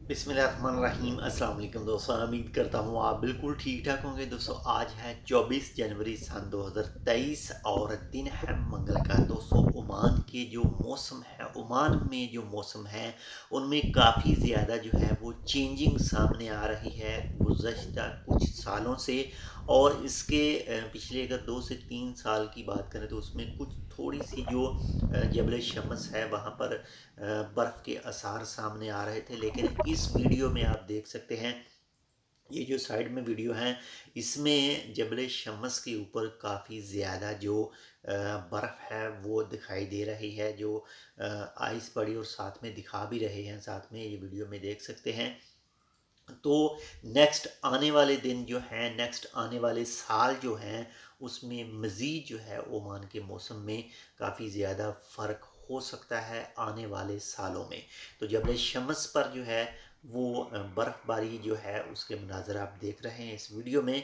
बिस्मिल्लाहिर्रहमानिर्रहीम। अस्सलाम वालेकुम दोस्तों, उम्मीद करता हूँ आप बिल्कुल ठीक ठाक होंगे। दोस्तों आज है 24 जनवरी सन 2023 और दिन है मंगल का। दोस्तों ओमान के जो मौसम है, ओमान में जो मौसम है उनमें काफ़ी ज़्यादा जो है वो चेंजिंग सामने आ रही है गुज़श्ता कुछ सालों से। और इसके पिछले अगर 2 से 3 साल की बात करें तो उसमें कुछ थोड़ी सी जो जबल शम्स है वहाँ पर बर्फ़ के आसार सामने आ रहे थे। लेकिन इस वीडियो में आप देख सकते हैं, ये जो साइड में वीडियो है इसमें जबल शम्स के ऊपर काफ़ी ज़्यादा जो बर्फ़ है वो दिखाई दे रही है, जो आइस पड़ी और साथ में दिखा भी रहे हैं, साथ में ये वीडियो में देख सकते हैं। तो नेक्स्ट आने वाले दिन जो हैं, नेक्स्ट आने वाले साल जो हैं उसमें मज़ीद जो है ओमान के मौसम में काफ़ी ज़्यादा फ़र्क हो सकता है आने वाले सालों में। तो जबल शम्स पर जो है वो बर्फ़बारी जो है उसके मनाज़र आप देख रहे हैं इस वीडियो में।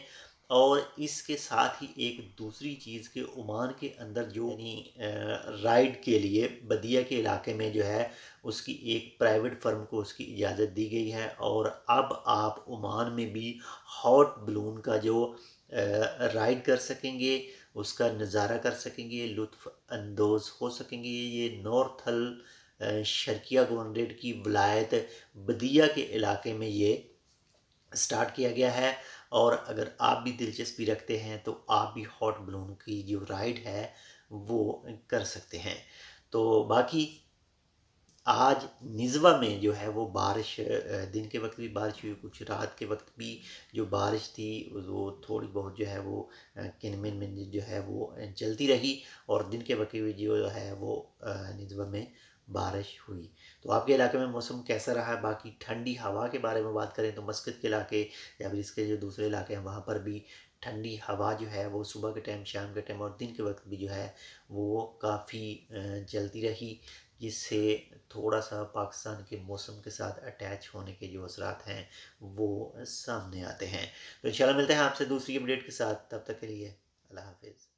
और इसके साथ ही एक दूसरी चीज़ के ओमान के अंदर जो यानी राइड के लिए बदिया के इलाके में जो है उसकी एक प्राइवेट फर्म को उसकी इजाज़त दी गई है। और अब आप ओमान में भी हॉट बलून का जो राइड कर सकेंगे, उसका नज़ारा कर सकेंगे, लुत्फ़ अंदोज़ हो सकेंगे। ये नॉर्थल शर्किया गवर्नरेट की वलायत बदिया के इलाके में ये स्टार्ट किया गया है। और अगर आप भी दिलचस्पी रखते हैं तो आप भी हॉट बलून की जो राइड है वो कर सकते हैं। तो बाकी आज निज़वा में जो है वो बारिश, दिन के वक्त भी बारिश हुई, कुछ रात के वक्त भी जो बारिश थी वो थोड़ी बहुत जो है वो किनमिन में जो है वो चलती रही। और दिन के वक्त भी जो है वो निज़वा में बारिश हुई। तो आपके इलाके में मौसम कैसा रहा है? बाकी ठंडी हवा के बारे में बात करें तो मस्कत के इलाके या फिर इसके जो दूसरे इलाके हैं वहाँ पर भी ठंडी हवा जो है वो सुबह के टाइम, शाम के टाइम और दिन के वक्त भी जो है वो काफ़ी चलती रही, जिससे थोड़ा-सा पाकिस्तान के मौसम के साथ अटैच होने के जो असरात हैं, वो सामने आते हैं। तो इंशाल्लाह मिलते हैं आपसे दूसरी अपडेट के साथ, तब तक के लिए अल्लाह हाफ़िज़।